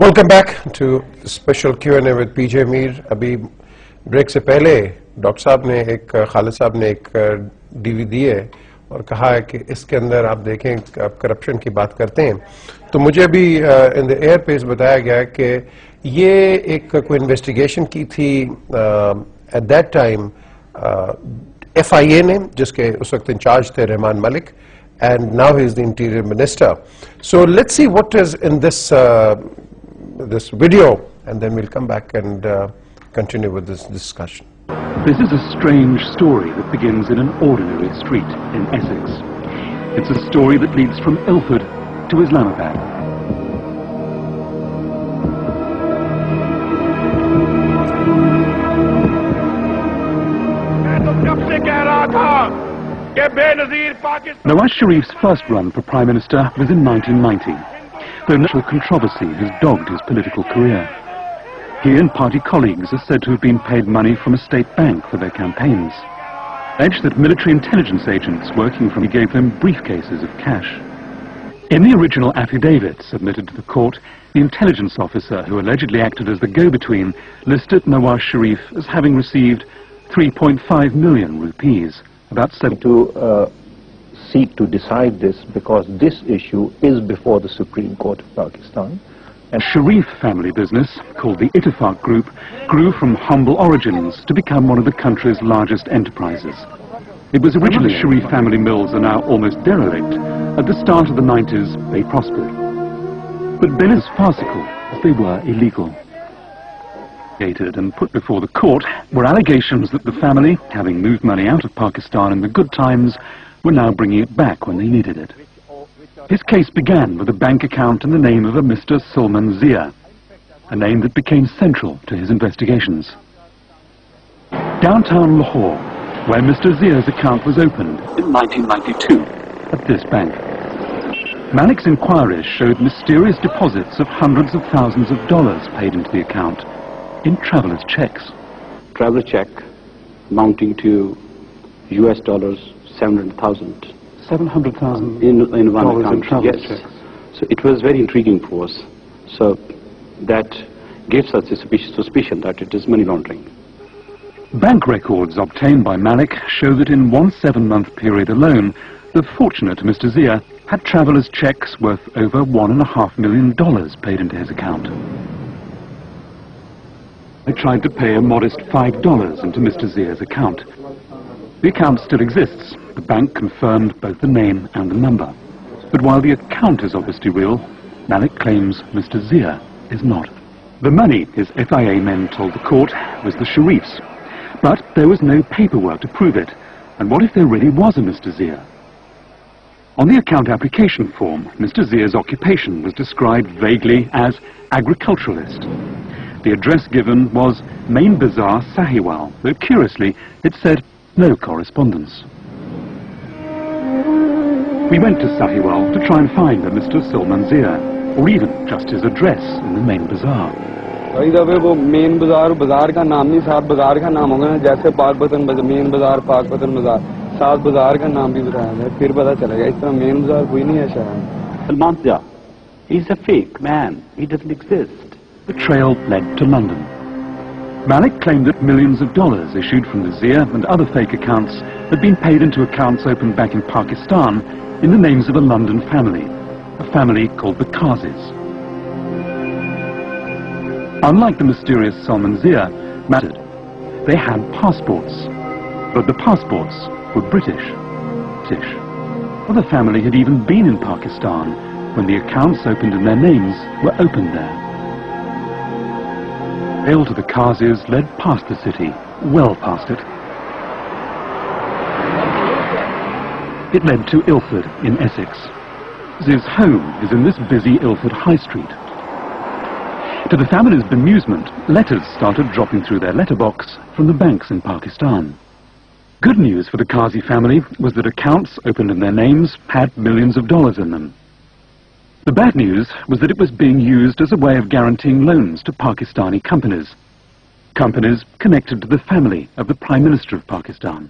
Welcome back to special Q&A with PJ Mir. अभी break से पहले डॉक्टर साहब ने खालिद साहब ने एक डीवी दी है और कहा है कि इसके अंदर आप देखें, आप करप्शन की बात करते हैं तो मुझे अभी इन द एयर पेस बताया गया कि ये एक कोई इन्वेस्टिगेशन की थी एट दैट टाइम FIA ने, जिसके उस वक्त इंचार्ज थे Rahman Malik, and now he is the interior minister. So let's see what is in this video, and then we'll come back and continue with this discussion. This is a strange story that begins in an ordinary street in Essex. It's a story that leads from Ilford to Islamabad. मैं तो कब से कह रहा था कि Benazir Pakistan. Nawaz Sharif's first run for Prime Minister was in 1990, though national controversy has dogged his political career. He and party colleagues are said to have been paid money from a state bank for their campaigns. Alleged that military intelligence agents working for him gave them briefcases of cash. In the original affidavit submitted to the court, the intelligence officer who allegedly acted as the go-between listed Nawaz Sharif as having received 3.5 million rupees, about 7. To seek to decide this because this issue is before the Supreme Court of Pakistan. And Sharif family business, called the Ittifaq Group, grew from humble origins to become one of the country's largest enterprises. It was originally Sharif family mills are now almost derelict. At the start of the 90s, they prospered. But then as farcical as they were illegal. And put before the court were allegations that the family, having moved money out of Pakistan in the good times, were now bringing it back when they needed it. His case began with a bank account in the name of a Mr. Sulman Zia, a name that became central to his investigations. Downtown Lahore, where Mr. Zia's account was opened in 1992 at this bank. Malik's inquiries showed mysterious deposits of hundreds of thousands of dollars paid into the account in travelers' checks. Traveler check amounting to US dollars 700,000. 700,000 in one dollars account. in travelers' Yes. checks. So it was very intriguing for us. So that gives us the suspicion that it is money laundering. Bank records obtained by Malik show that in one 7-month period alone, the fortunate Mr. Zia had travelers' checks worth over $1.5 million paid into his account. They tried to pay a modest $5 into Mr. Zia's account. The account still exists. The bank confirmed both the name and the number. But while the account is obviously real, Malik claims Mr. Zia is not. The money, his FIA men told the court, was the Sharif's. But there was no paperwork to prove it. And what if there really was a Mr. Zia? On the account application form, Mr. Zia's occupation was described vaguely as agriculturalist. The address given was Main Bazaar, Sahiwal, though curiously it said no correspondence. We went to Sahiwal to try and find a Mr. Sulman Zia, or even just his address in the Main Bazaar. कई दफे वो main बाजार का नाम नहीं, साथ बाजार का नाम होगा, जैसे पाकपतन मेन बाजार, पाकपतन बाजार, साथ बाजार का नाम भी बताया है, फिर पता चलेगा। इस तरह मेन बाजार कोई नहीं है शायद। Salman Zia, he's a fake man. He doesn't exist. The trail led to London. Malik claimed that millions of dollars issued from the Zia and other fake accounts had been paid into accounts opened back in Pakistan in the names of a London family, a family called the Kazis. Unlike the mysterious Sulman Zia, mattered. They had passports, but the passports were British. Well, the family had even been in Pakistan when the accounts opened in their names were opened there. The trail to the Kazis led past the city, well past it. It led to Ilford in Essex. His home is in this busy Ilford High Street. To the family's bemusement, letters started dropping through their letterbox from the banks in Pakistan. Good news for the Kazi family was that accounts opened in their names had millions of dollars in them. The bad news was that it was being used as a way of guaranteeing loans to Pakistani companies. Companies connected to the family of the Prime Minister of Pakistan.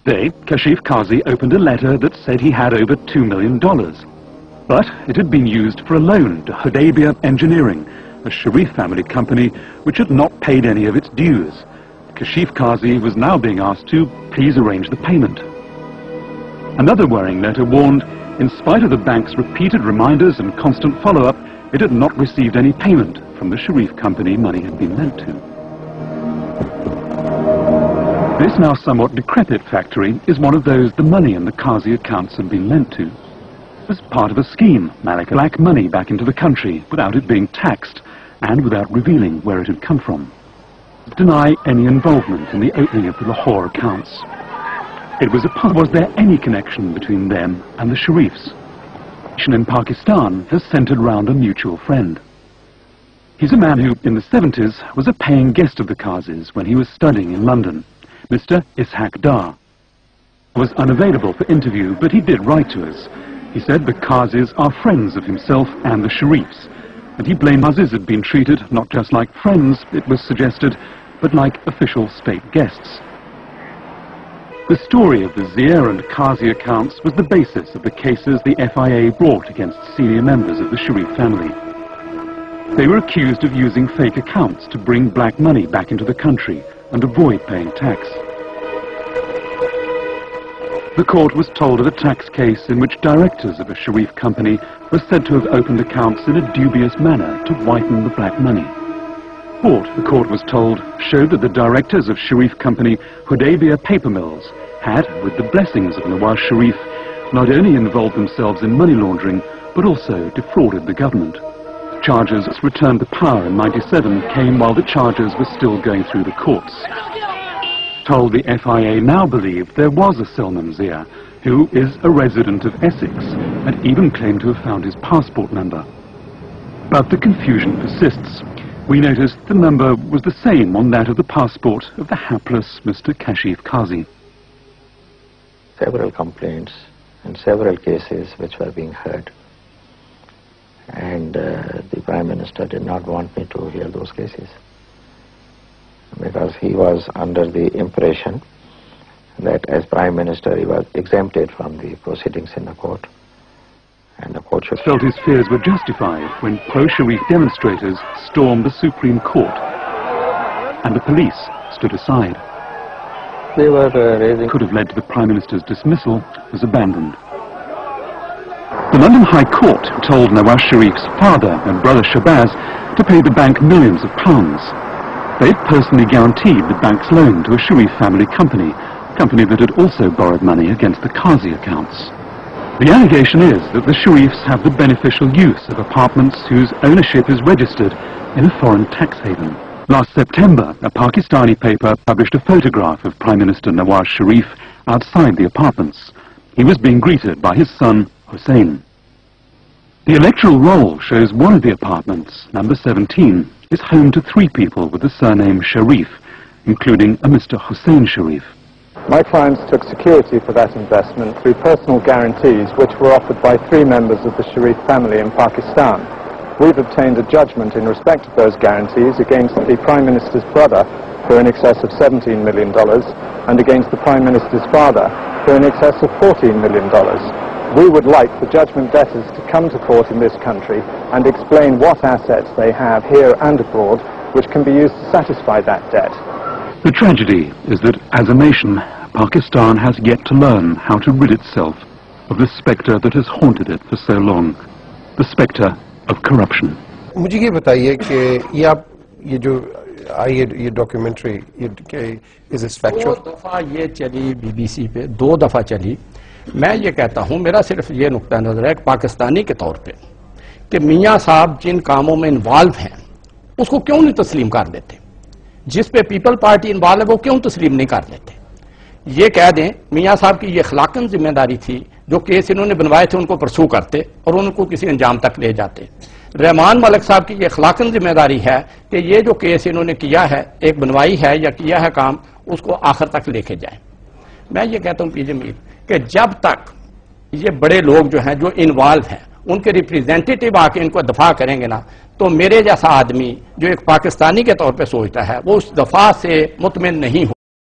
They, Kashif Kazi, opened a letter that said he had over $2 million. But it had been used for a loan to Hudaybiyah Engineering, a Sharif family company which had not paid any of its dues. Kashif Kazi was now being asked to please arrange the payment. Another worrying letter warned, in spite of the bank's repeated reminders and constant follow-up, it had not received any payment from the Sharif company money had been lent to. This now somewhat decrepit factory is one of those the money in the Kazi accounts had been lent to. As part of a scheme, Malik black money back into the country without it being taxed and without revealing where it had come from. Deny any involvement in the opening of the Lahore accounts. Was there any connection between them and the Sharifs? In Pakistan has centered round a mutual friend. He's a man who, in the 70s, was a paying guest of the Kazis when he was studying in London, Mr. Ishaq Dar. Was unavailable for interview, but he did write to us. He said the Kazis are friends of himself and the Sharifs, and he blamed Kazis had been treated not just like friends, it was suggested, but like official state guests. The story of the Zia and Kazi accounts was the basis of the cases the FIA brought against senior members of the Sharif family. They were accused of using fake accounts to bring black money back into the country and avoid paying tax. The court was told of a tax case in which directors of a Sharif company were said to have opened accounts in a dubious manner to whiten the black money. The court was told, showed that the directors of Sharif company Hudaybiyah Paper Mills had, with the blessings of Nawaz Sharif, not only involved themselves in money laundering, but also defrauded the government. Charges returned to power in '97 came while the charges were still going through the courts. Told the FIA now believed there was a Salman Zia, who is a resident of Essex, and even claimed to have found his passport number. But the confusion persists. We noticed the number was the same on that of the passport of the hapless Mr. Kashif Kazi. Several complaints and several cases which were being heard. And the Prime Minister did not want me to hear those cases, because he was under the impression that as Prime Minister he was exempted from the proceedings in the court, and the court should... Felt his fears were justified when pro-Sharif demonstrators stormed the Supreme Court, and the police stood aside. They were raising... Could have led to the Prime Minister's dismissal was abandoned. The London High Court told Nawaz Sharif's father and brother Shabazz to pay the bank millions of pounds. They had personally guaranteed the bank's loan to a Sharif family company, a company that had also borrowed money against the Kazi accounts. The allegation is that the Sharifs have the beneficial use of apartments whose ownership is registered in a foreign tax haven. Last September, a Pakistani paper published a photograph of Prime Minister Nawaz Sharif outside the apartments. He was being greeted by his son, Hussein. The electoral roll shows one of the apartments, number 17, is home to 3 people with the surname Sharif, including a Mr. Hussein Sharif. My clients took security for that investment through personal guarantees which were offered by 3 members of the Sharif family in Pakistan. We've obtained a judgment in respect of those guarantees against the Prime Minister's brother for in excess of $17 million and against the Prime Minister's father for in excess of $14 million. We would like the judgment debtors to come to court in this country and explain what assets they have here and abroad which can be used to satisfy that debt. The tragedy is that as a nation, Pakistan has yet to learn how to rid itself of the spectre that has haunted it for so long, the spectre of corruption. मुझे ये बताइए कि ये जो आई ये documentary ये is this factual? 2 दफा ये चली BBC पे, 2 दफा चली. मैं ये कहता हूँ, मेरा सिर्फ ये नुक्ता नजर है पाकिस्तानी के तौर पे कि मियाँ साहब जिन कामों में इन्वॉल्व हैं उसको क्यों नहीं तस्लीम कर देते, जिस पे पीपल पार्टी इन्वॉल्व है वो क्यों तस्लीम नहीं कर लेते. ये कह दें मियाँ साहब की ये अखलाकन जिम्मेदारी थी, जो केस इन्होंने बनवाए थे उनको परसू करते और उनको किसी अंजाम तक ले जाते. रहमान मलिक साहब की ये अखलाकन जिम्मेदारी है कि ये जो केस इन्होंने किया है, एक बनवाई है या किया है काम, उसको आखिर तक लेके जाए. मैं ये कहता हूँ पीजे मीर कि जब तक ये बड़े लोग जो हैं जो इन्वॉल्व हैं उनके रिप्रेजेंटेटिव आके इनको दफा करेंगे ना, तो मेरे जैसा आदमी जो एक पाकिस्तानी के तौर पे सोचता है वो उस दफा से मुतमिन नहीं हो.